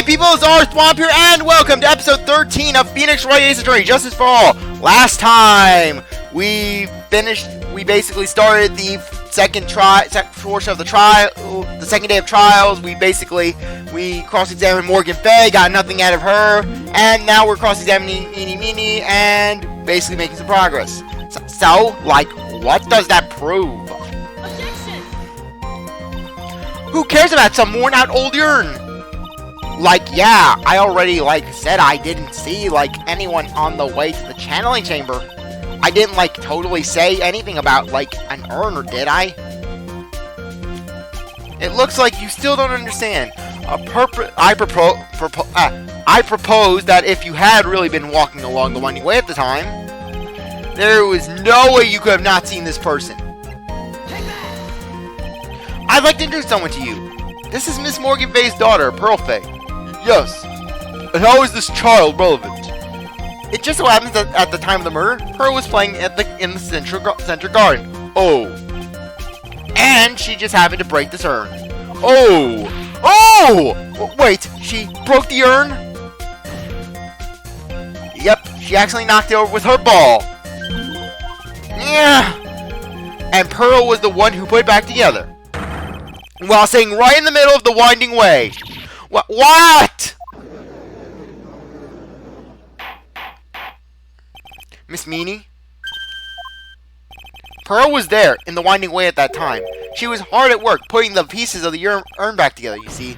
people, it's CzarThwomp here, and welcome to episode 13 of Phoenix Wright Ace Attorney Justice for All. Last time we basically started the second portion of the trial, the second day of trials. We cross-examined Morgan Fay, got nothing out of her, and now we're cross-examining Eenie Meenie and basically making some progress. So, what does that prove? Objection! Who cares about some worn-out old urn? Yeah, I already, said I didn't see, anyone on the way to the channeling chamber. I didn't, totally say anything about, an urn, or did I? It looks like you still don't understand. I propose that if you had really been walking along the winding way at the time, there was no way you could have not seen this person. I'd like to introduce someone to you. This is Miss Morgan Fay's daughter, Pearl Fay. Yes. And how is this child relevant? It just so happens that at the time of the murder, Pearl was playing in the center garden. Oh. And she just happened to break this urn. Oh! Oh! Wait, she broke the urn? Yep, she accidentally knocked it over with her ball. Yeah. And Pearl was the one who put it back together, while sitting right in the middle of the winding way. What? Miss Meenie? Pearl was there in the winding way at that time. She was hard at work putting the pieces of the urn back together, you see.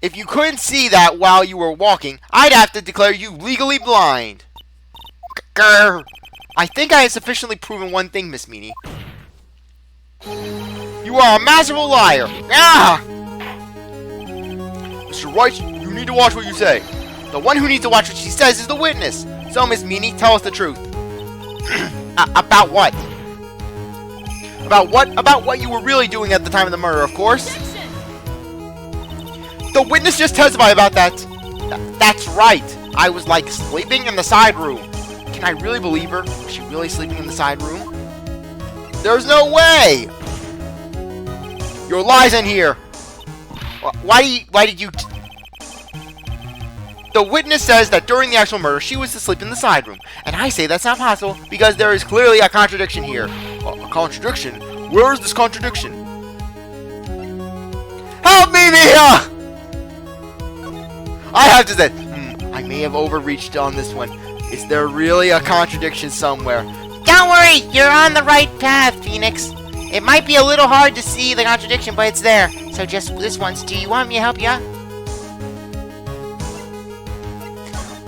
If you couldn't see that while you were walking, I'd have to declare you legally blind. Grr. I think I have sufficiently proven one thing, Miss Meenie. You are a masterful liar. Ah! Mr. Wright, you need to watch what you say. The one who needs to watch what she says is the witness. So, Miss Meenie, tell us the truth. About what? About what you were really doing at the time of the murder, of course. Objection! The witness just testified about that. That's right. I was, sleeping in the side room. Can I really believe her? Was she really sleeping in the side room? There's no way! Your lies in here! Why did you... The witness says that during the actual murder, she was asleep in the side room. And I say that's not possible, because there is clearly a contradiction here. A contradiction? Where is this contradiction? Help me, Mia! I have to say, I may have overreached on this one. Is there really a contradiction somewhere? Don't worry, you're on the right path, Phoenix. It might be a little hard to see the contradiction, but it's there. So just this once, do you want me to help you out?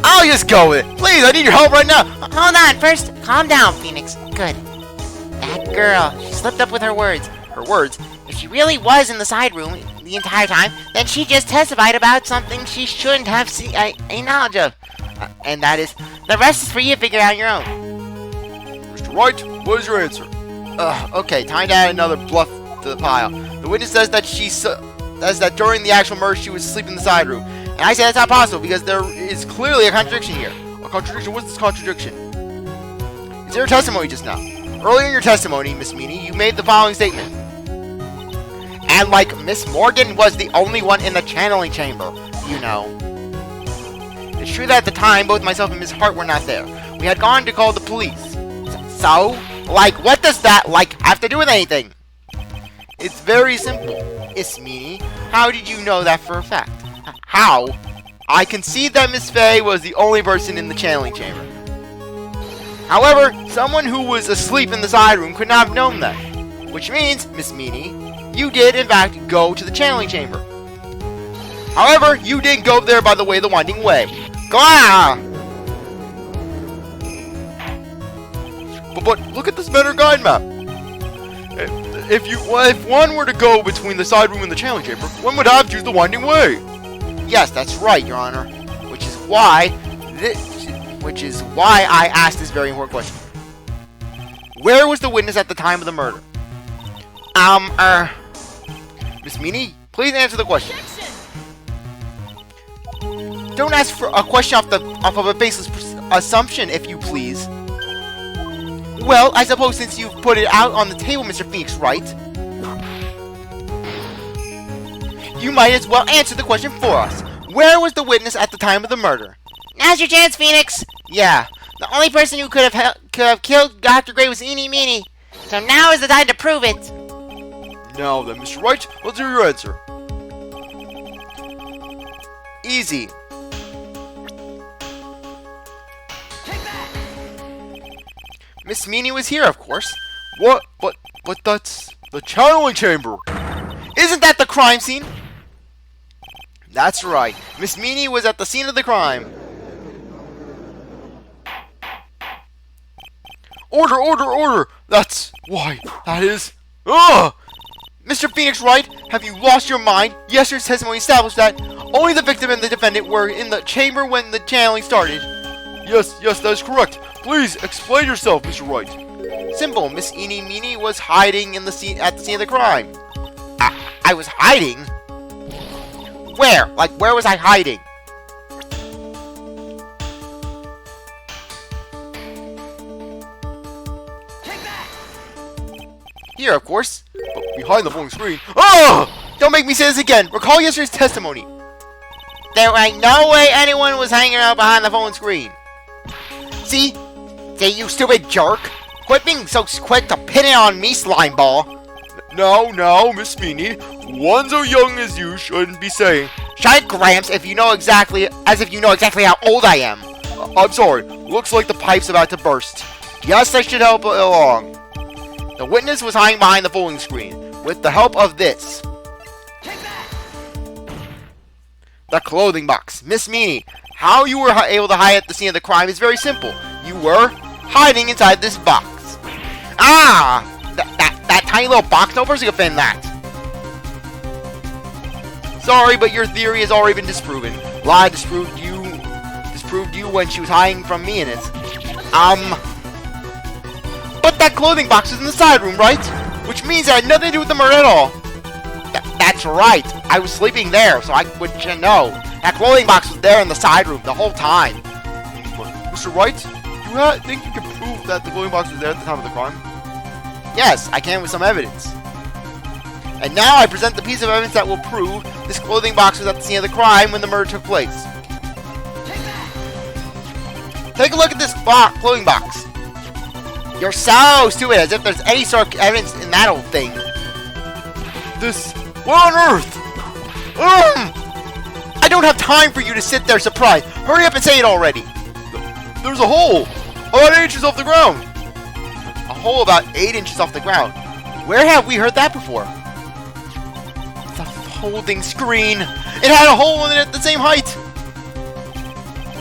I'll just go with it. Please, I need your help right now. Hold on, first, calm down, Phoenix. Good. That girl, she slipped up with her words. Her words? If she really was in the side room the entire time, then she just testified about something she shouldn't have a knowledge of. And that is, the rest is for you to figure out your own. Mr. Wright, what is your answer? Okay, time to add another bluff to the pile. The witness says that that during the actual murder she was asleep in the side room. And I say that's not possible because there is clearly a contradiction here. A contradiction? What's this contradiction? Is there a testimony just now? Earlier in your testimony, Miss Meenie, you made the following statement. And Miss Morgan was the only one in the channeling chamber, you know. It's true that at the time, both myself and Miss Hart were not there. We had gone to call the police. So, what does that, have to do with anything? It's very simple, Miss Meenie. How did you know that for a fact? How? I concede that Miss Fay was the only person in the channeling chamber. However, someone who was asleep in the side room could not have known that. Which means, Miss Meenie, you did, in fact, go to the channeling chamber. However, you didn't go there by the way of the winding way. Gah! But look at this better guide map. If one were to go between the side room and the channeling chamber, one would have to use the winding way. Yes, that's right, Your Honor. Which is why I asked this very important question. Where was the witness at the time of the murder? Miss Meenie, please answer the question. Objection! Don't ask for a question off of a baseless assumption, if you please. Well, I suppose since you've put it out on the table, Mr. Phoenix Wright. you might as well answer the question for us. Where was the witness at the time of the murder? Now's your chance, Phoenix. Yeah. The only person who could have killed Dr. Gray was Eenie Meenie. So now is the time to prove it. Now then, Mr. Wright, let's hear your answer. Easy. Miss Meanie was here, of course. What? But that's the channeling chamber. Isn't that the crime scene? That's right. Miss Meanie was at the scene of the crime. Order, order, order! That's why. That is. Ugh! Mr. Phoenix Wright, have you lost your mind? Yesterday's testimony established that only the victim and the defendant were in the chamber when the channeling started. Yes, that is correct. Please explain yourself, Mr. Wright. Simple. Miss Eenie Meenie was hiding in the scene at the scene of the crime. I was hiding? Where? Like, where was I hiding? Here, of course. But behind the phone screen. Oh! Don't make me say this again. Recall yesterday's testimony. There ain't no way anyone was hanging out behind the phone screen. See, you stupid jerk. Quit being so quick to pin it on me, slimeball. No, Miss Meanie. One so young as you shouldn't be saying. Shut it, Gramps, if you know exactly how old I am. I'm sorry. Looks like the pipe's about to burst. Yes, I should help along. The witness was hiding behind the folding screen with the help of this. The clothing box. Miss Meanie, how you were able to hide at the scene of the crime is very simple. You were hiding inside this box. Ah! That tiny little box, no person can fit in that. Sorry, but your theory has already been disproven. Lie disproved you when she was hiding from me in it. But that clothing box was in the side room, right? Which means it had nothing to do with the murder at all. That's right. I was sleeping there, so I would know. That clothing box was there in the side room the whole time. Mr. Wright, you think you can prove that the clothing box was there at the time of the crime? Yes, I can with some evidence. And now I present the piece of evidence that will prove this clothing box was at the scene of the crime when the murder took place. Take a look at this clothing box. You're so stupid, as if there's any sort of evidence in that old thing. What on earth? I don't have time for you to sit there surprised. Hurry up and say it already. There's a hole about 8 inches off the ground. A hole about 8 inches off the ground. Where have we heard that before? The folding screen. It had a hole in it at the same height.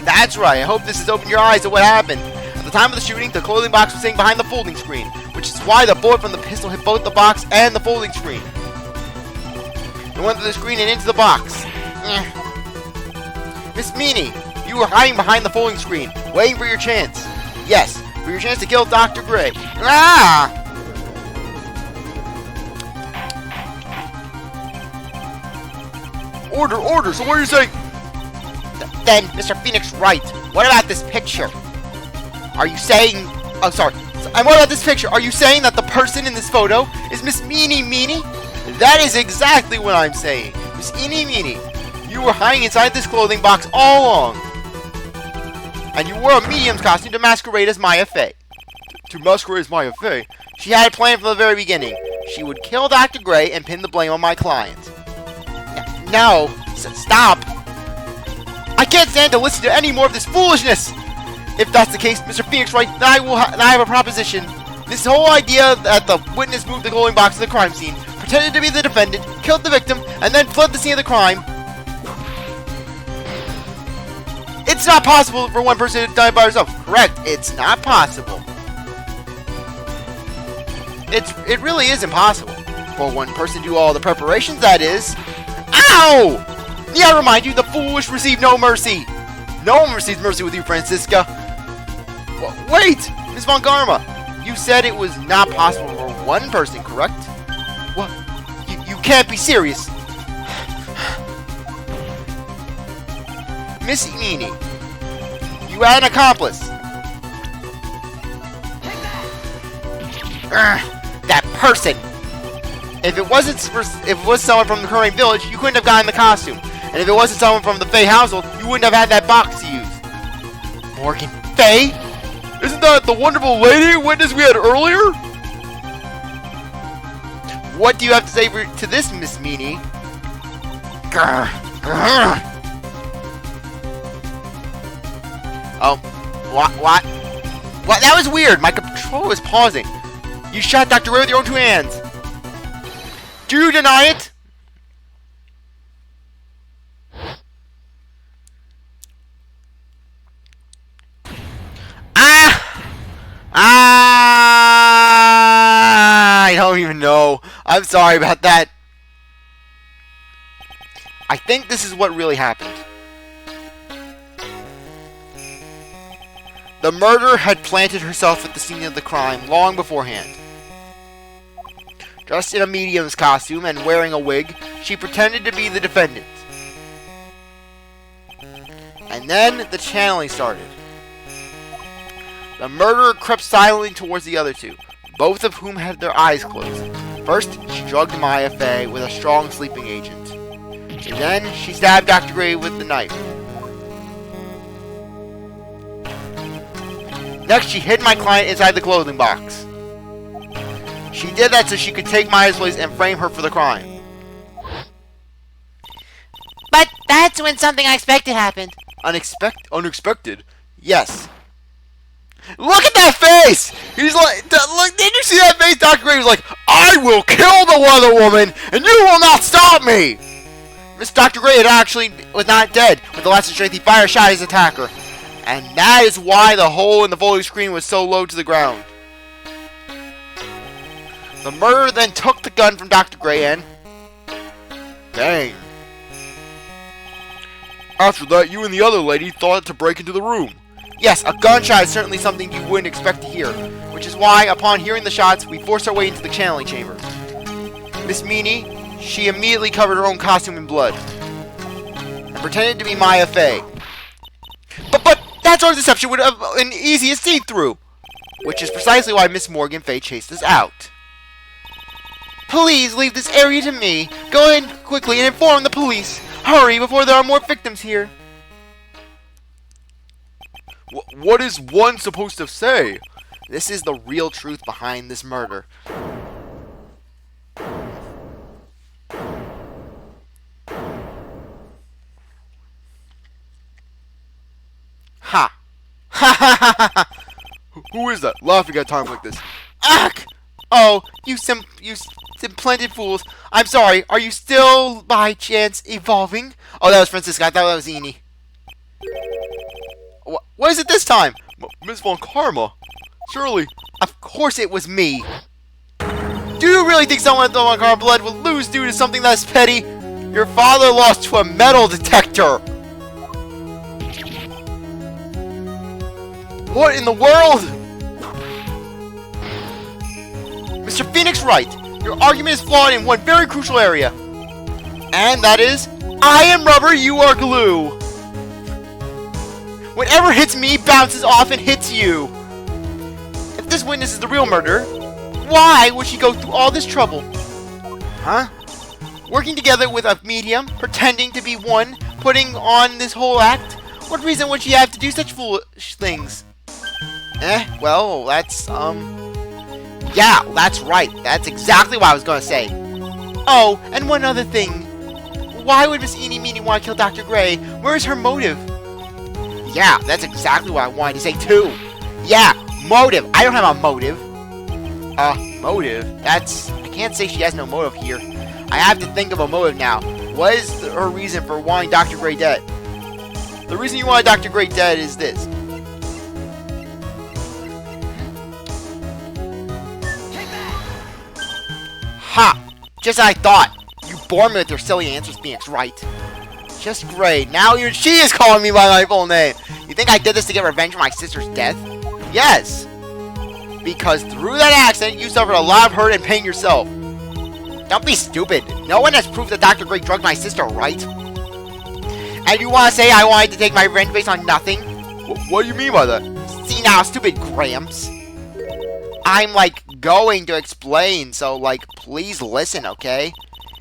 That's right. I hope this has opened your eyes to what happened. At the time of the shooting, the clothing box was sitting behind the folding screen, which is why the bullet from the pistol hit both the box and the folding screen. It went through the screen and into the box. Miss Meanie, you were hiding behind the folding screen, waiting for your chance. Yes, for your chance to kill Dr. Gray. Ah! Order, so what are you saying? Then, Mr. Phoenix Wright, what about this picture? Are you saying... Oh, sorry. And what about this picture? Are you saying that the person in this photo is Miss Eenie Meenie? That is exactly what I'm saying. Miss Eenie Meenie, you were hiding inside this clothing box all along. And you wore a medium's costume to masquerade as Maya Fey. To masquerade as Maya Fey? She had a plan from the very beginning. She would kill Dr. Gray and pin the blame on my client. No. Stop. I can't stand to listen to any more of this foolishness. If that's the case, Mr. Phoenix Wright, then I have a proposition. This whole idea that the witness moved the clothing box to the crime scene, pretended to be the defendant, killed the victim, and then fled the scene of the crime. It's not possible for one person to die by herself. Correct. It's not possible. It really is impossible. For one person to do all the preparations, that is. Ow! May I remind you, the foolish receive no mercy. No one receives mercy with you, Franziska. Wait! Miss Von Garma, you said it was not possible for one person, correct? What? You can't be serious. Miss Meanie, you had an accomplice. That person. If it wasn't if it was someone from the Current Village, you couldn't have gotten the costume. And if it wasn't someone from the Fey household, you wouldn't have had that box to use. Morgan Fey? Isn't that the wonderful lady witness we had earlier? What do you have to say to this, Miss Meanie? Grr, grr. Oh, what? What? That was weird. My controller was pausing. You shot Dr. Ray with your own 2 hands. Do you deny it? I don't even know. I'm sorry about that. I think this is what really happened. The murderer had planted herself at the scene of the crime long beforehand. Dressed in a medium's costume and wearing a wig, she pretended to be the defendant. And then the channeling started. The murderer crept silently towards the other 2, both of whom had their eyes closed. First, she drugged Maya Fey with a strong sleeping agent. And then, she stabbed Dr. Gray with the knife. Next, she hid my client inside the clothing box. She did that so she could take Maya's place and frame her for the crime. But that's when something unexpected happened. Unexpected? Yes. Look at that face! He's like, look, did you see that face? Dr. Gray was like, I will kill the Weather Woman, and you will not stop me! Miss Dr. Gray was not dead. With the last strength, he fired a shot at his attacker. And that is why the hole in the folding screen was so low to the ground. The murderer then took the gun from Dr. Gray and... Bang. After that, you and the other lady thought to break into the room. Yes, a gunshot is certainly something you wouldn't expect to hear, which is why, upon hearing the shots, we forced our way into the channeling chamber. Miss Meanie, she immediately covered her own costume in blood, and pretended to be Maya Fey. But that sort of deception would have been easy to see through, which is precisely why Miss Morgan Fey chased us out. Please leave this area to me. Go in quickly and inform the police. Hurry before there are more victims here. What is one supposed to say? This is the real truth behind this murder. Ha! Ha ha ha ha! Who is that laughing at times like this? Ach! Oh, you implanted fools. I'm sorry. Are you still, by chance, evolving? Oh, that was Franziska. I thought that was Eni. What is it this time? Miss Von Karma? Surely. Of course it was me. Do you really think someone with Von Karma blood will lose due to something that's petty? Your father lost to a metal detector. What in the world? Mr. Phoenix Wright, your argument is flawed in one very crucial area. And that is, I am rubber, you are glue. Whatever hits me bounces off and hits you. If this witness is the real murderer, why would she go through all this trouble? Huh? Working together with a medium, pretending to be one, putting on this whole act? What reason would she have to do such foolish things? Well, that's, yeah, that's right. That's exactly what I was gonna say. Oh, and one other thing. Why would Miss Eenie Meenie want to kill Dr. Gray? Where is her motive? Yeah, that's exactly what I wanted to say too. Yeah, motive. I don't have a motive. Motive? I can't say she has no motive here. I have to think of a motive now. What is her reason for wanting Dr. Gray dead? The reason you want Dr. Gray dead is this. Ha! Just as I thought. You bore me with your silly answers, Phoenix Wright. Just great. Now she is calling me by my full name. You think I did this to get revenge for my sister's death? Yes. Because through that accident, you suffered a lot of hurt and pain yourself. Don't be stupid. No one has proof that Dr. Gray drugged my sister, right? And you want to say I wanted to take my revenge based on nothing? What do you mean by that? See now, stupid Gramps. I'm, like, going to explain, so, like, please listen, okay?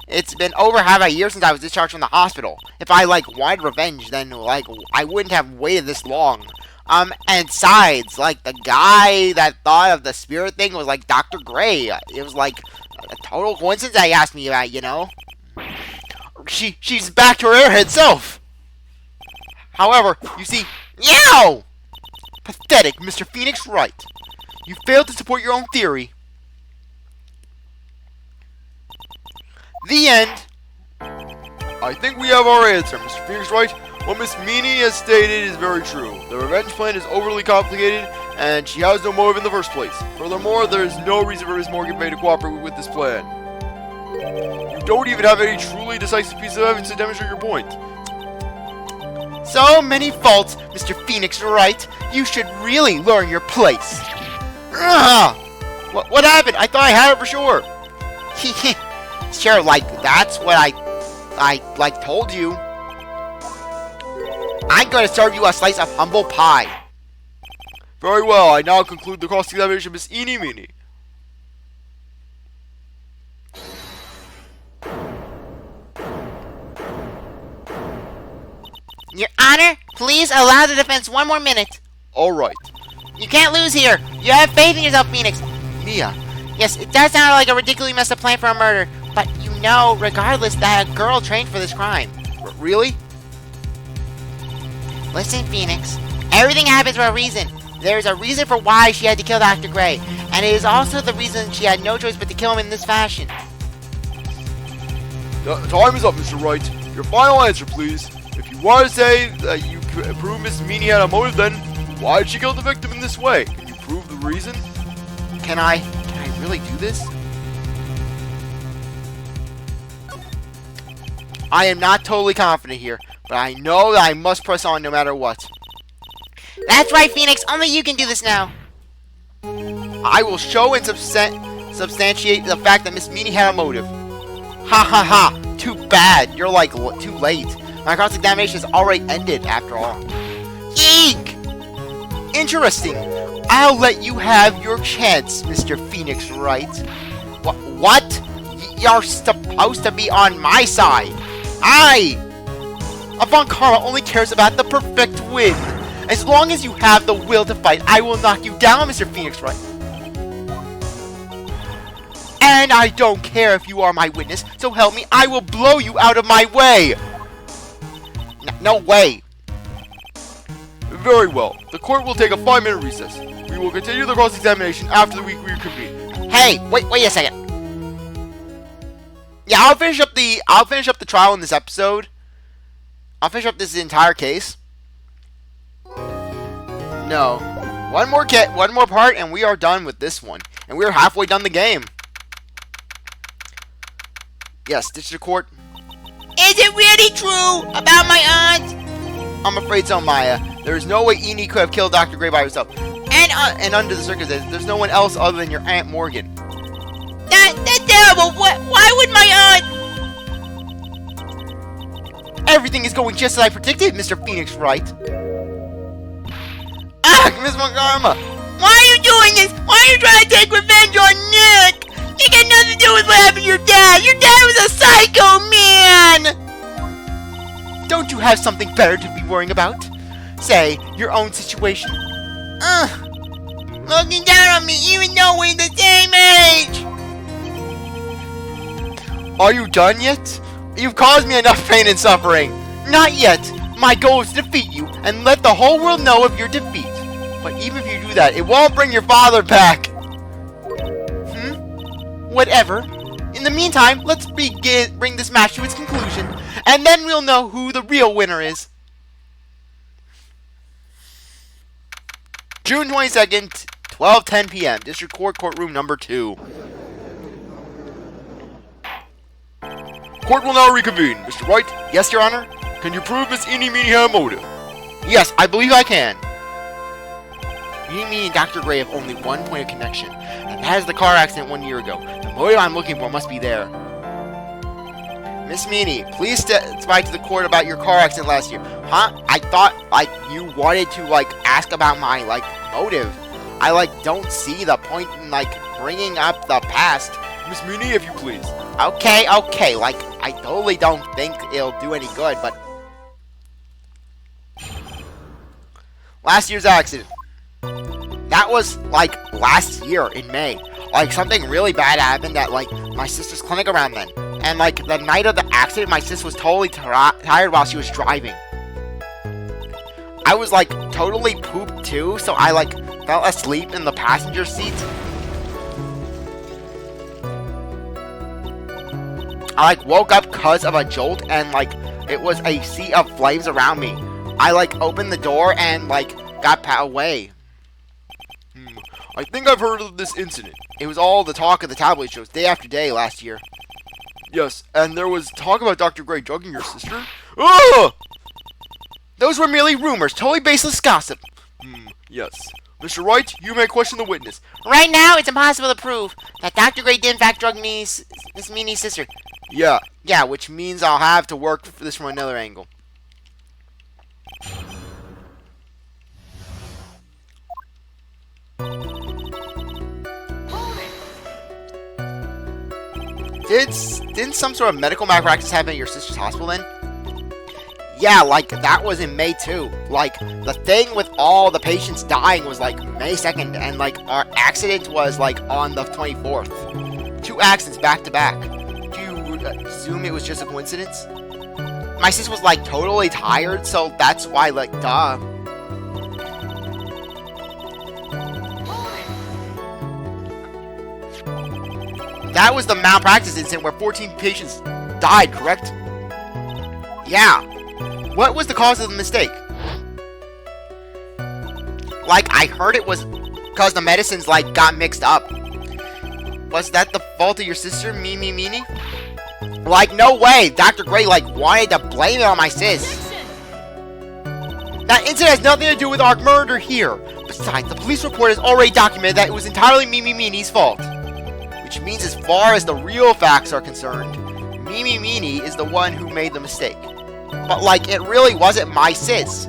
It's been over half a year since I was discharged from the hospital. If I, like, wanted revenge, then, like, I wouldn't have waited this long. And besides, like, the guy that thought of the spirit thing was, like, Dr. Gray. It was, like, a total coincidence that he asked me about, you know? She's back to her airhead self! However, you see, yow! Pathetic, Mr. Phoenix Wright. You failed to support your own theory. The end. I think we have our answer, Mr. Phoenix Wright. What Miss Meanie has stated is very true. The revenge plan is overly complicated, and she has no motive in the first place. Furthermore, there is no reason for Miss Morgan May to cooperate with this plan. You don't even have any truly decisive piece of evidence to demonstrate your point. So many faults, Mr. Phoenix Wright. You should really learn your place. Ugh! What happened? I thought I had it for sure. Sure, like, that's what I like, told you. I'm going to serve you a slice of humble pie. Very well, I now conclude the cross-examination of Miss Eenie Meenie. Your Honor, please allow the defense 1 more minute. Alright. You can't lose here. You have faith in yourself, Phoenix. Mia. Yes, it does sound like a ridiculously messed up plan for a murder, but you know, regardless, that a girl trained for this crime. Really? Listen, Phoenix. Everything happens for a reason. There's a reason for why she had to kill Dr. Gray, and it is also the reason she had no choice but to kill him in this fashion. Time is up, Mr. Wright. Your final answer, please. If you want to say that you could prove Miss Meanie had a motive, then why did she kill the victim in this way? Can you prove the reason? Can I really do this? I am not totally confident here, but I know that I must press on no matter what. That's right, Phoenix. Only you can do this now. I will show and substantiate the fact that Miss Meanie had a motive. Ha ha ha! Too bad. You're like too late. My cross-examination has already ended, after all. Eek! Interesting. I'll let you have your chance, Mr. Phoenix Wright. What? You're supposed to be on my side. Avant Karma only cares about the perfect win. As long as you have the will to fight, I will knock you down, Mr. Phoenix Wright. And I don't care if you are my witness, so help me, I will blow you out of my way. No way. Very well. The court will take a 5-minute recess. We will continue the cross-examination after the week we reconvene. Hey, wait a second. Yeah, I'll finish up the trial in this episode. I'll finish up this entire case. No. One more part and we are done with this one. And we're halfway done the game. Yes, District Court. Is it really true about my aunt? I'm afraid so, Maya. There is no way Eenie could have killed Dr. Gray by herself. And under the circumstances, there's no one else other than your Aunt Morgan. That's terrible. Why would my aunt? Everything is going just as I predicted, Mr. Phoenix Wright. Ah, Miss Montgomery! Why are you doing this? Why are you trying to take revenge on Nick? You got nothing to do with what happened to your dad. Your dad was a psycho man. Don't you have something better to be worrying about? Say, your own situation. Looking down on me even though we're the same age. Are you done yet? You've caused me enough pain and suffering. Not yet. My goal is to defeat you and let the whole world know of your defeat. But even if you do that, it won't bring your father back. Whatever. In the meantime, let's bring this match to its conclusion, and then we'll know who the real winner is. June 22nd, 12:10 p.m. District Court, Courtroom Number 2. Court will now reconvene. Mr. Wright? Yes, Your Honor? Can you prove Miss Eenie Meenie had a motive? Yes, I believe I can. Eenie Meenie and Dr. Gray have only one point of connection, and that is the car accident 1 year ago. The motive I'm looking for must be there. Miss Meenie, please testify to the court about your car accident last year. Huh? I thought, you wanted to, ask about my, motive. I, like, don't see the point in, like, bringing up the past. Miss Meanie, if you please. Okay, like, I totally don't think it'll do any good, but... Last year's accident. That was, like, last year in May. Like, something really bad happened at, like, my sister's clinic around then. And, like, the night of the accident, my sister was totally tired while she was driving. I was, like, totally pooped, too, so I, like, fell asleep in the passenger seat. I, like, woke up because of a jolt, and, like, it was a sea of flames around me. I, like, opened the door and, like, got away. I think I've heard of this incident. It was all the talk of the tabloid shows day after day last year. Yes, and there was talk about Dr. Gray drugging your sister? Ugh! Those were merely rumors, totally baseless gossip. Yes. Mr. Wright, you may question the witness. Right now, it's impossible to prove that Dr. Gray did in fact drug Miss Meanie's sister. Yeah, which means I'll have to work for this from another angle. Didn't some sort of medical malpractice happen at your sister's hospital then? Yeah, like, that was in May too. Like, the thing with all the patients dying was, like, May 2nd, and, like, our accident was, like, on the 24th. 2 accidents back to back. Do you assume it was just a coincidence? My sister was, like, totally tired, so that's why, like, duh. That was the malpractice incident where 14 patients died, correct? Yeah. What was the cause of the mistake? Like, I heard it was because the medicines, like, got mixed up. Was that the fault of your sister, Meanie? Like, no way! Dr. Gray, like, wanted to blame it on my sis. That incident has nothing to do with our murder here. Besides, the police report has already documented that it was entirely Meanie's fault. Which means as far as the real facts are concerned, Meanie is the one who made the mistake. But, like, it really wasn't my sis.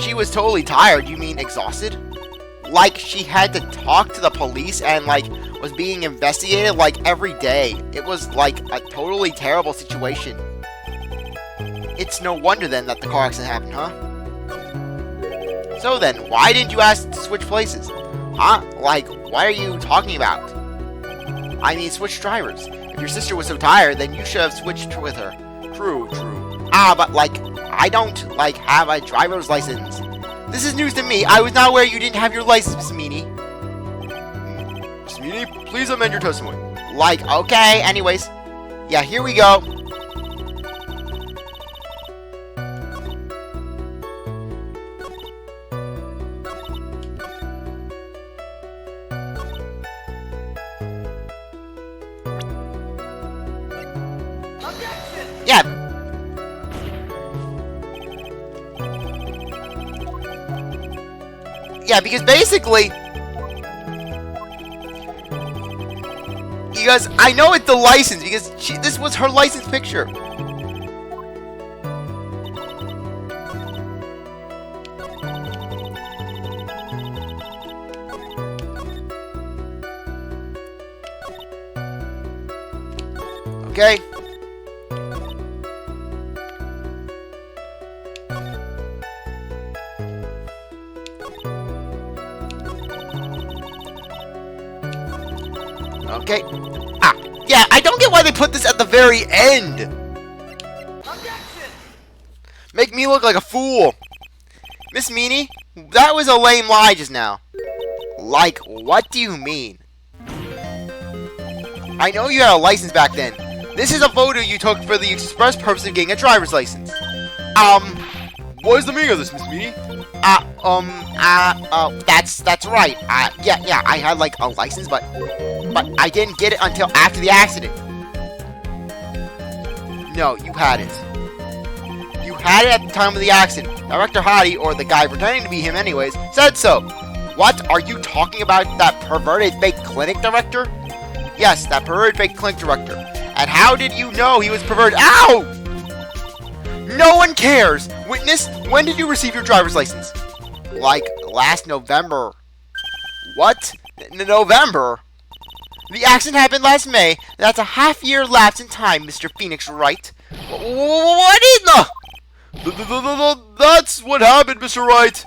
She was totally tired. You mean exhausted? Like, she had to talk to the police and, like, was being investigated, like, every day. It was, like, a totally terrible situation. It's no wonder, then, that the car accident happened, huh? So then, why didn't you ask to switch places? Huh? Like, what are you talking about? I mean, switch drivers. If your sister was so tired, then you should have switched with her. True. But, like, I don't, like, have a driver's license. This is news to me. I was not aware you didn't have your license, Miss Meanie. Miss Meanie, please amend your testimony. Like, okay, anyways. Yeah, here we go. Yeah, because basically, because I know it's the license, because this was her license picture. Okay. Okay. Yeah, I don't get why they put this at the very end. Objection! Make me look like a fool. Miss Meanie, that was a lame lie just now. Like, what do you mean? I know you had a license back then. This is a photo you took for the express purpose of getting a driver's license. What is the meaning of this, Miss Meanie? That's right. Yeah, I had, like, a license, but I didn't get it until after the accident. No, you had it. You had it at the time of the accident. Director Hottie, or the guy pretending to be him anyways, said so. What? Are you talking about that perverted fake clinic director? Yes, that perverted fake clinic director. And how did you know he was perverted? Ow! No one cares! Witness, when did you receive your driver's license? Like, last November. What? November? The accident happened last May. That's a half-year lapse in time, Mr. Phoenix Wright. What in the... That's what happened, Mr. Wright.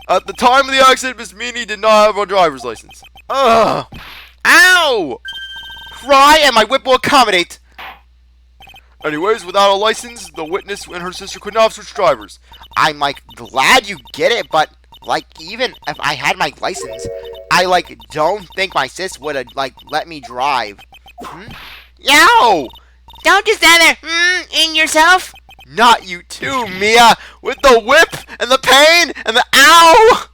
At the time of the accident, Miss Meany did not have a driver's license. Ugh! Ow! Cry and my whip will accommodate. Anyways, without a license, the witness and her sister could not have switched drivers. I'm, like, glad you get it, but, like, even if I had my license, I, like, don't think my sis would have, like, let me drive. Yow! Don't just stand there, in yourself. Not you too, Mia! With the whip, and the pain, and the ow!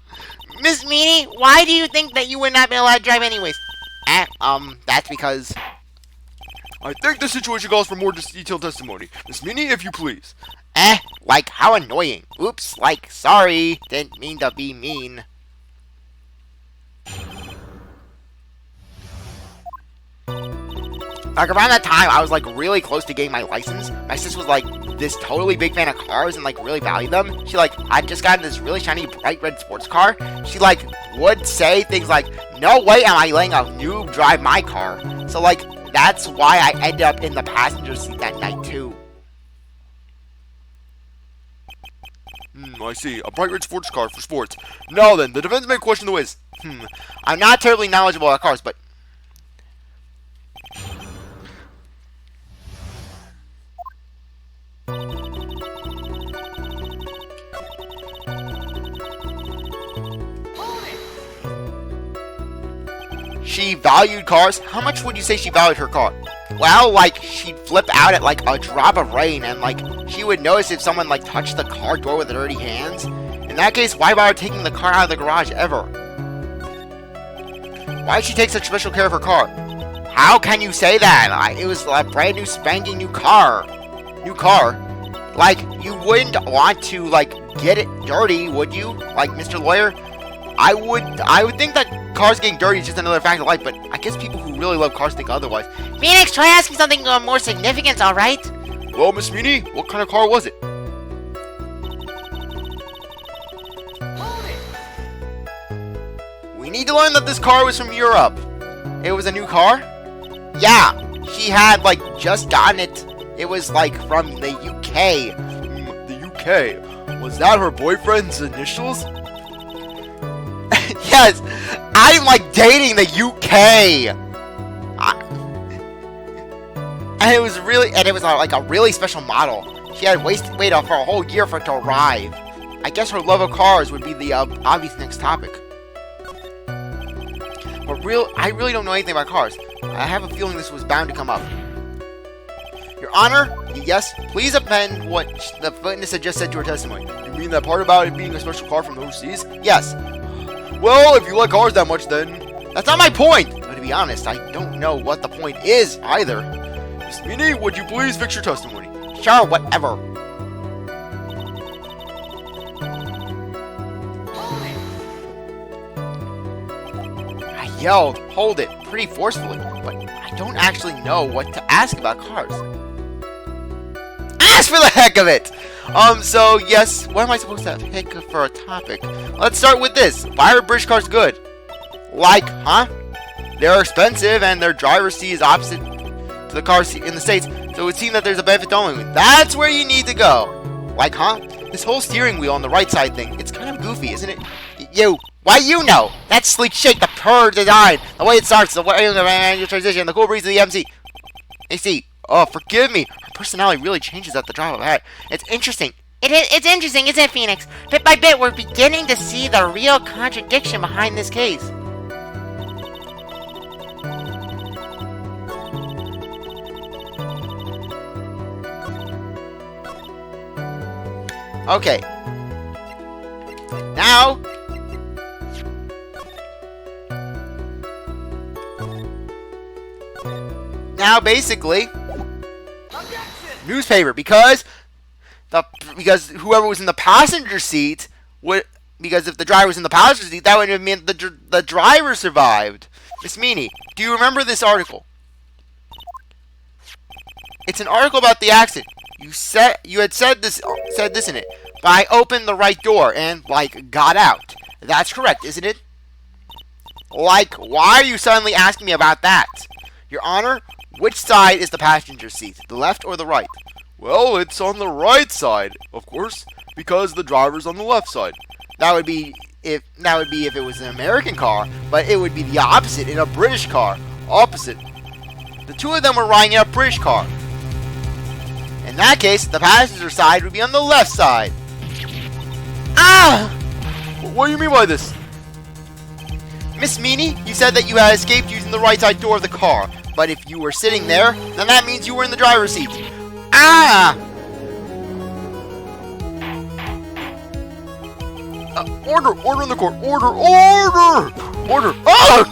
Miss Meany, why do you think that you would not be allowed to drive anyways? That's because... I think the situation calls for more detailed testimony. Miss Meany, if you please. Like, how annoying. Oops, like, sorry. Didn't mean to be mean. Like, around that time, I was, like, really close to getting my license. My sis was, like, this totally big fan of cars and, like, really valued them. She, like, I just got this really shiny, bright red sports car. She, like, would say things like, no way am I letting a noob drive my car. So, like, that's why I ended up in the passenger seat that night, too. I see. A bright red sports car for sports. Now then, the defense may question the whiz. I'm not terribly knowledgeable about cars, but... She valued cars? How much would you say she valued her car? Well, like, she'd flip out at, like, a drop of rain, and, like, she would notice if someone, like, touched the car door with dirty hands. In that case, why bother taking the car out of the garage ever? Why did she take such special care of her car? How can you say that? It was a brand new spanking new car. Like, you wouldn't want to, like, get it dirty, would you? Like, Mr. Lawyer? I would think that cars getting dirty is just another fact of life, but I guess people who really love cars think otherwise. Phoenix, try asking something more significant, alright? Well, Miss Meany, what kind of car was it? We need to learn that this car was from Europe. It was a new car? Yeah, she had, like, just gotten it. It was, like, from the UK. The UK? Was that her boyfriend's initials? Yes, I'm, like, dating the UK. And it was like a really special model. She had waited for a whole year for it to arrive. I guess her love of cars would be the obvious next topic. But I really don't know anything about cars. I have a feeling this was bound to come up. Your Honor, yes, please append what the witness had just said to her testimony. You mean that part about it being a special car from overseas? Yes. Well, if you like cars that much, then... That's not my point! But to be honest, I don't know what the point is, either. Miss Meany, would you please fix your testimony? Sure, whatever. I yelled, hold it, pretty forcefully, but I don't actually know what to ask about cars. Ask for the heck of it! So, yes, what am I supposed to pick for a topic? Let's start with this. Why are British cars good? Like, huh? They're expensive, and their driver's seat is opposite to the car seat in the States, so it would seem that there's a benefit to owning one. That's where you need to go. Like, huh? This whole steering wheel on the right side thing, it's kind of goofy, isn't it? Why you know? That sleek shake, the purr design, the way it starts, the way the transition, the cool breeze of the AC. Oh, forgive me. Her personality really changes at the drop of a hat. It's interesting. It's interesting, isn't it, Phoenix? Bit by bit, we're beginning to see the real contradiction behind this case. Okay. Now... basically... Newspaper, because whoever was in the passenger seat would... Because if the driver was in the passenger seat, that would have meant the driver survived. Miss Meany, do you remember this article? It's an article about the accident. You had said this in it. But I opened the right door and, like, got out. That's correct, isn't it? Like, why are you suddenly asking me about that? Your Honor, which side is the passenger seat? The left or the right? Well, it's on the right side, of course, because the driver's on the left side. That would be if it was an American car, but it would be the opposite in a British car. Opposite. The two of them were riding in a British car. In that case, the passenger side would be on the left side. Ah! What do you mean by this? Miss Meanie, you said that you had escaped using the right side door of the car. But if you were sitting there, then that means you were in the driver's seat. Ah! Order in the court. Order! Ugh!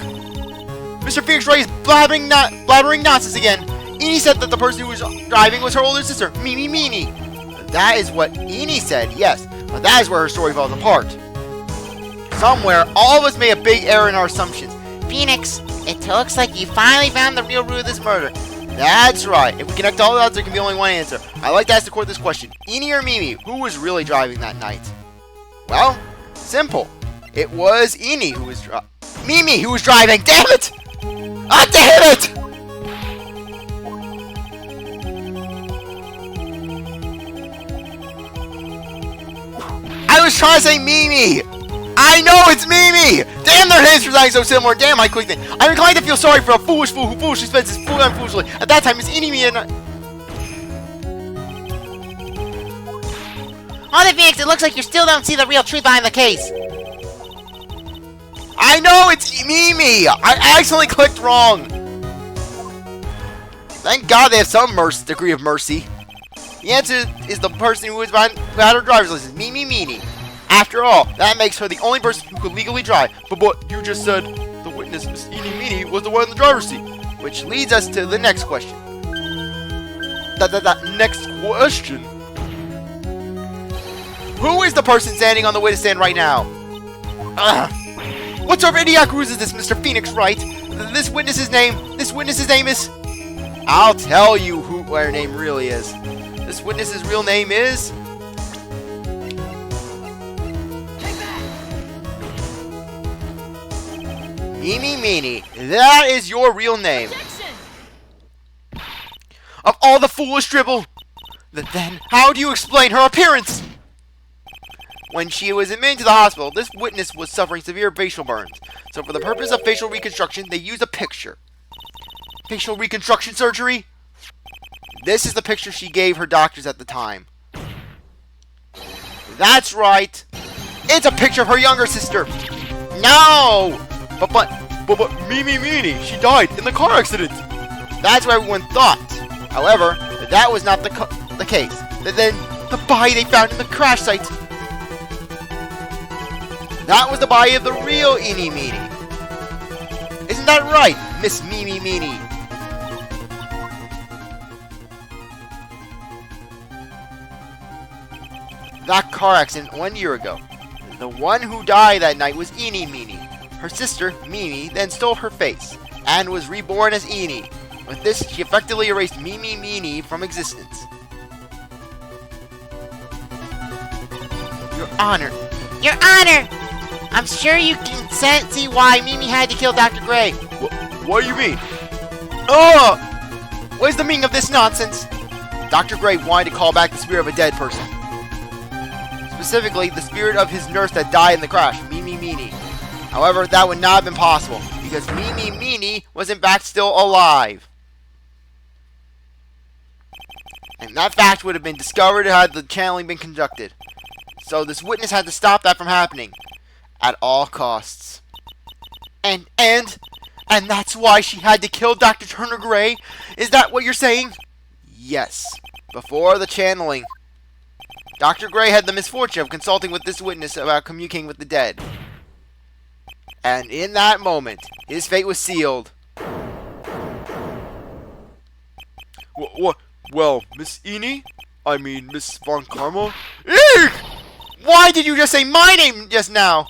Mr. Phoenix Wright is blabbering nonsense again. Enie said that the person who was driving was her older sister, Mimi Meanie. That is what Enie said, yes. But that is where her story falls apart. Somewhere, all of us made a big error in our assumptions. Phoenix, it looks like you finally found the real root of this murder. That's right. If we connect all the dots, there can be only one answer. I'd like to ask the court this question. Enie or Mimi, who was really driving that night? Well, simple. It was Enie who was Mimi who was driving. Damn it! Ah, damn it! I was trying to say Mimi! I know it's Mimi! Damn, their names were sounding so similar. Damn, I quickly. I'm inclined to feel sorry for a foolish fool who foolishly spends his full time foolishly. At that time, it's Enemy and On the Phoenix, it looks like you still don't see the real truth behind the case. I know it's Mimi! I accidentally clicked wrong. Thank God they have some degree of mercy. The answer is the person who had her driver's license, Mimi Meanie. After all, that makes her the only person who could legally drive. But you just said the witness, Miss Enie Meanie, was the one in the driver's seat. Which leads us to the next question. Next question? Who is the person standing on the witness stand right now? What sort of idiotic ruse is this, Mr. Phoenix Wright? This witness's name is... I'll tell you who her name really is. This witness's real name is... Mimi Meanie. That is your real name. Objection! Of all the foolish dribble! Then, how do you explain her appearance? When she was admitted to the hospital, this witness was suffering severe facial burns. So for the purpose of facial reconstruction, they used a picture. Facial reconstruction surgery? This is the picture she gave her doctors at the time. That's right. It's a picture of her younger sister. No! But Mimi Meanie, she died in the car accident. That's what everyone thought. However, that was not the case. Then the body they found in the crash site. That was the body of the real Enie Meanie. Isn't that right, Miss Mimi Meanie? That car accident 1 year ago. The one who died that night was Enie Meanie. Her sister, Mimi, then stole her face, and was reborn as Enie. With this, she effectively erased Mimi Meanie from existence. Your Honor. Your Honor! I'm sure you can see why Mimi had to kill Dr. Gray. What do you mean? Oh! What is the meaning of this nonsense? Dr. Gray wanted to call back the spirit of a dead person. Specifically, the spirit of his nurse that died in the crash, Mimi Meanie. However, that would not have been possible, because Mimi Meanie was in fact still alive. And that fact would have been discovered had the channeling been conducted. So this witness had to stop that from happening. At all costs. And that's why she had to kill Dr. Turner Gray? Is that what you're saying? Yes. Before the channeling, Dr. Gray had the misfortune of consulting with this witness about communicating with the dead. And in that moment, his fate was sealed. What? Well, Miss Enie? I mean, Miss Von Karma? Eek! Why did you just say my name just now?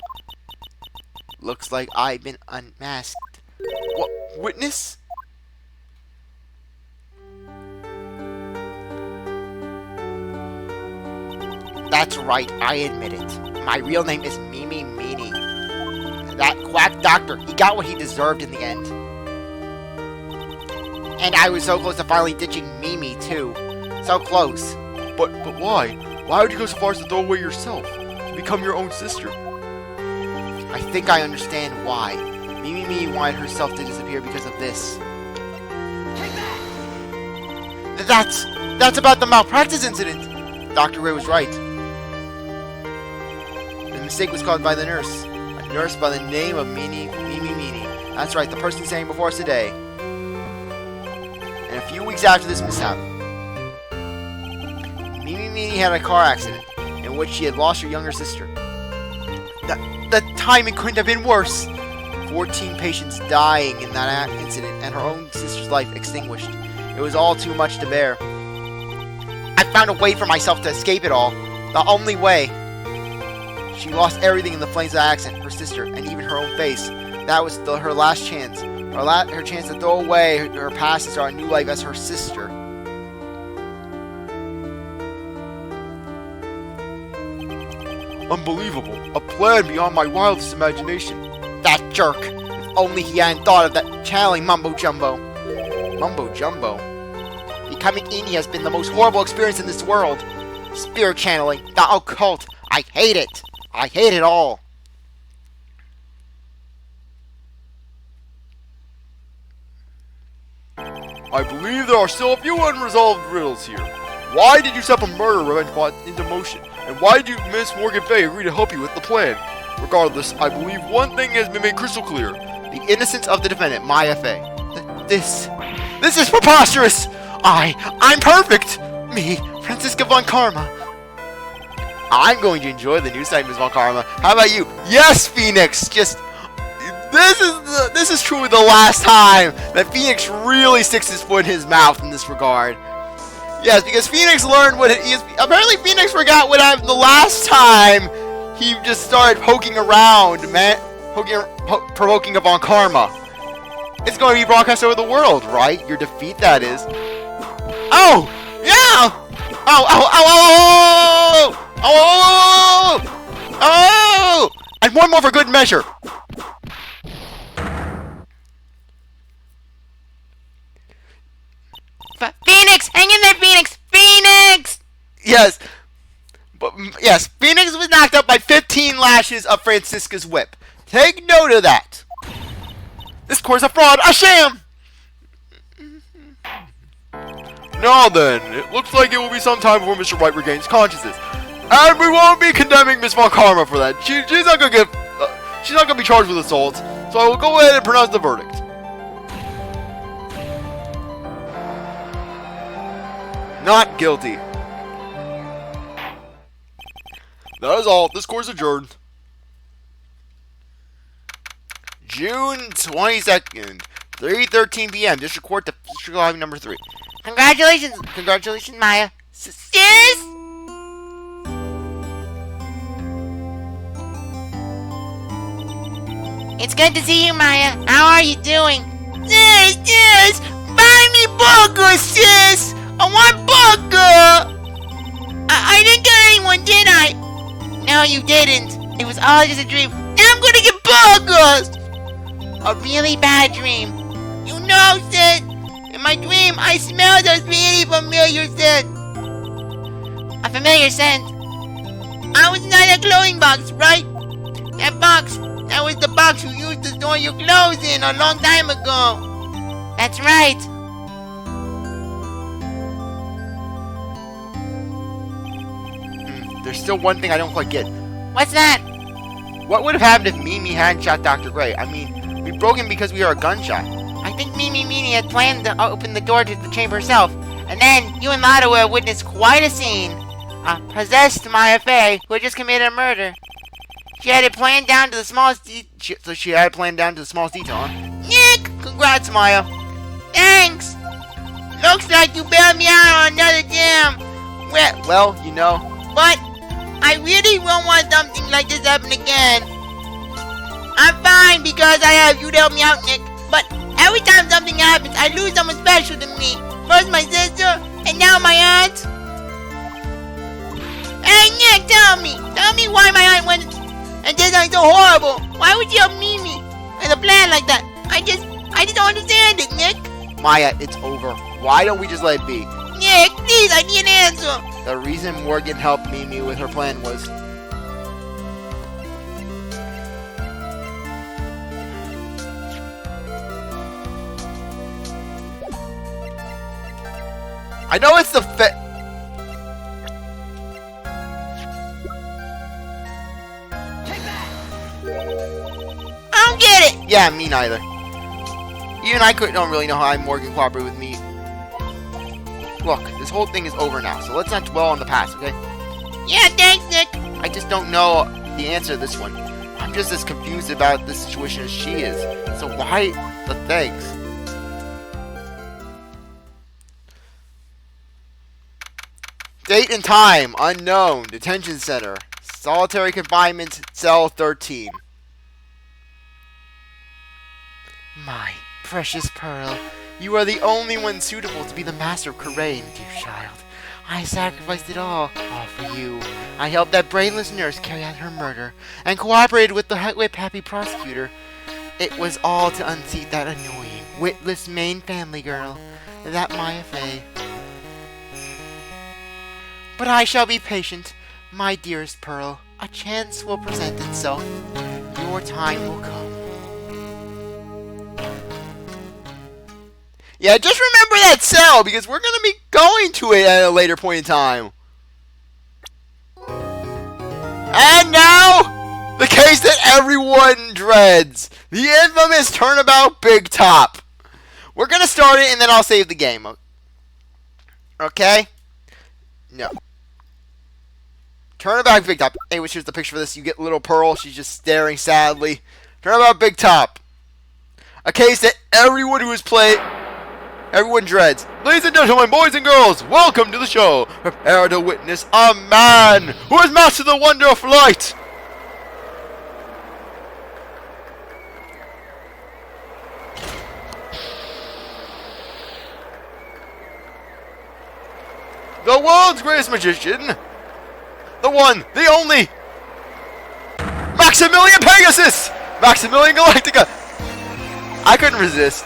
Looks like I've been unmasked. What? Witness? That's right, I admit it. My real name is Mimi Meanie. That quack doctor, he got what he deserved in the end. And I was so close to finally ditching Mimi, too. So close. But why? Why would you go so far as to throw away yourself? To become your own sister? I think I understand why. Mimi wanted herself to disappear because of this. That's about the malpractice incident. Dr. Ray was right. The mistake was caused by the nurse. A nurse by the name of Mimi Meanie. That's right, the person standing before us today. And a few weeks after this mishap, Mimi Meanie had a car accident in which she had lost her younger sister. The timing couldn't have been worse. 14 patients dying in that incident and her own sister's life extinguished. It was all too much to bear. I found a way for myself to escape it all. The only way. She lost everything in the flames of the accident. Her sister, and even her own face. That was her last chance. Her chance to throw away her past and start a new life as her sister. Unbelievable. A plan beyond my wildest imagination. That jerk. If only he hadn't thought of that channeling mumbo-jumbo. Mumbo-jumbo? Becoming Ini has been the most horrible experience in this world. Spirit channeling, the occult. I hate it. I hate it all. I believe there are still a few unresolved riddles here. Why did you set a murder revenge plot into motion? And why did Miss Morgan Fay agree to help you with the plan? Regardless, I believe one thing has been made crystal clear. The innocence of the defendant, Maya Fey. This is preposterous! I'm perfect! Me, Franziska von Karma. I'm going to enjoy the new site, Ms. von Karma. How about you? Yes, Phoenix! This is truly the last time that Phoenix really sticks his foot in his mouth in this regard. Yes, because Phoenix learned what he is. Apparently, Phoenix forgot what happened the last time he just started poking around, man. Provoking a von Karma. It's going to be broadcast over the world, right? Your defeat, that is. Oh! Yeah! Oh! And one more for good measure. Phoenix! Hang in there, Phoenix! Phoenix! Yes. Yes, Phoenix was knocked up by 15 lashes of Franziska's whip. Take note of that. This course a fraud, a sham! Now then, it looks like it will be some time before Mr. Wright regains consciousness. And we won't be condemning Miss von Karma for that. She's not gonna be charged with assault. So I will go ahead and pronounce the verdict. Not guilty. That is all. This course adjourned. June 22nd, 3:13 p.m. District Court, District Lobby number 3. Congratulations! Congratulations, Maya. Sis! It's good to see you, Maya. How are you doing? Sis! Buy me burger, sis! I want burger! I didn't get anyone, did I? No, you didn't. It was all just a dream. And I'm gonna get burgers! A really bad dream. You know, sis, in my dream, I smelled a really familiar scent. A familiar scent? I was not a clothing box, right? That box, that was the box you used to store your clothes in a long time ago. That's right. There's still one thing I don't quite get. What's that? What would have happened if Mimi hadn't shot Dr. Gray? I mean, we broke him because we heard a gunshot. I think Mimi Meanie had planned to open the door to the chamber herself, and then you and Lotto would have witnessed quite a scene. A possessed Maya Fey who had just committed a murder. She had it planned down to the smallest detail. So she had it planned down to the smallest detail, huh? Nick! Congrats, Maya. Thanks! Looks like you bailed me out on another jam. Well, you know. But I really don't want something like this happen again. I'm fine because I have you to help me out, Nick. But every time something happens, I lose someone special to me. First my sister, and now my aunt. Hey, Nick, tell me. Tell me why my aunt went and did something so horrible. Why would you help Mimi in a plan like that? I just don't understand it, Nick. Maya, it's over. Why don't we just let it be? Nick, please, I need an answer. The reason Morgan helped Mimi with her plan was... I know it's the I don't get it. Yeah, me neither. Even I don't really know how Morgan cooperated with me. Look, this whole thing is over now, so let's not dwell on the past, okay? Yeah, thanks, Nick. I just don't know the answer to this one. I'm just as confused about this situation as she is. So why the thanks? Date and time, unknown. Detention center. Solitary confinement, cell 13. My precious Pearl, you are the only one suitable to be the master of Karain, dear child. I sacrificed it all for you. I helped that brainless nurse carry out her murder, and cooperated with the whip-happy prosecutor. It was all to unseat that annoying, witless Maine family girl, that Maya Fey. But I shall be patient, my dearest Pearl. A chance will present itself. Your time will come. Yeah, just remember that cell, because we're going to be going to it at a later point in time. And now, the case that everyone dreads. The infamous Turnabout Big Top. We're going to start it, and then I'll save the game. Okay? No. Turnabout Big Top. Anyways, here's the picture for this. You get little Pearl. She's just staring sadly. Turnabout Big Top. A case that everyone who has played... Everyone dreads. Ladies and gentlemen, boys and girls, welcome to the show. Prepare to witness a man who has mastered the wonder of flight. The world's greatest magician. The one, the only. Maximilian Pegasus. Maximilian Galactica. I couldn't resist.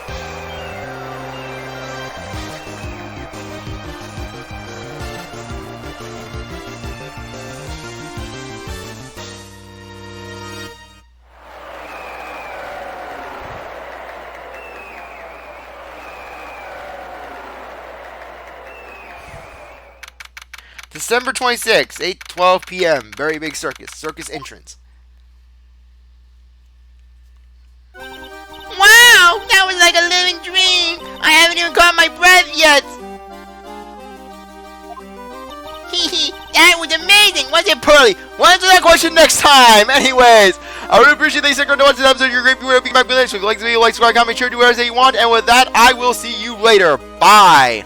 December 26th, 8:12 p.m. Very big circus. Circus entrance. Wow, that was like a living dream. I haven't even caught my breath yet. That was amazing, wasn't it, Pearly? We'll answer that question next time. Anyways, I really appreciate that you stuck around to watch this episode. You're great. You're back. So if you like the video, like, subscribe, comment, share, do whatever you want. And with that, I will see you later. Bye.